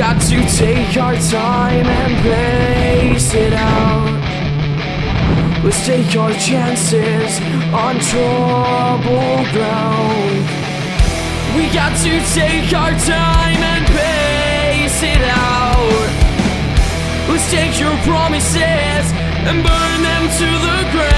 got to take our time and pace it out. Let's take our chances on troubled ground. We got to take our time and pace it out. Let's take your promises and burn them to the ground.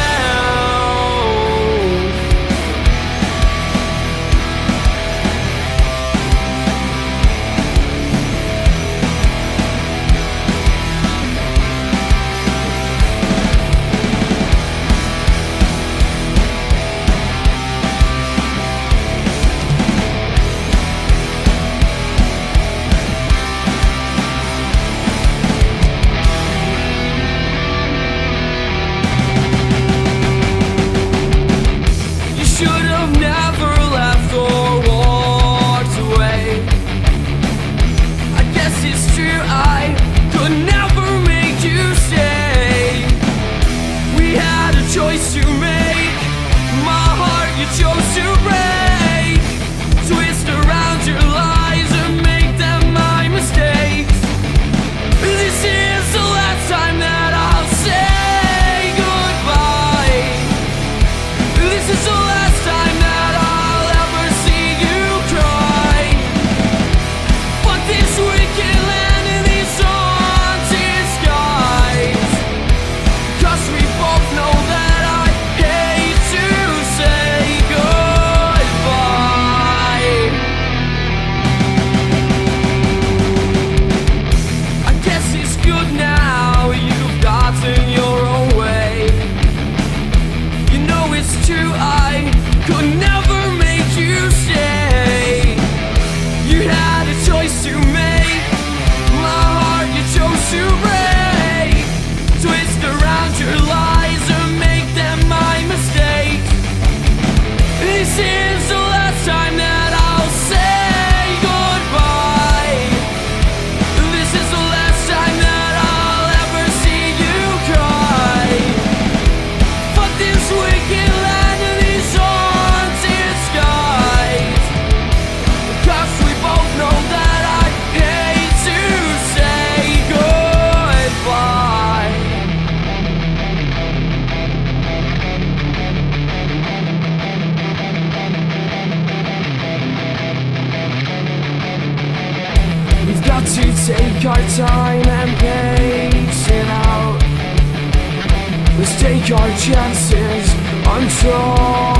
Choice to make, my heart you chose to break. Twist around your lies and make them my mistakes. This is the last time that I'll say goodbye. This is the last time that I'll ever see you cry. Fuck this wicked land and these haunted skies, 'cause we both know that to take our time and pace it out. Let's take our chances on trouble.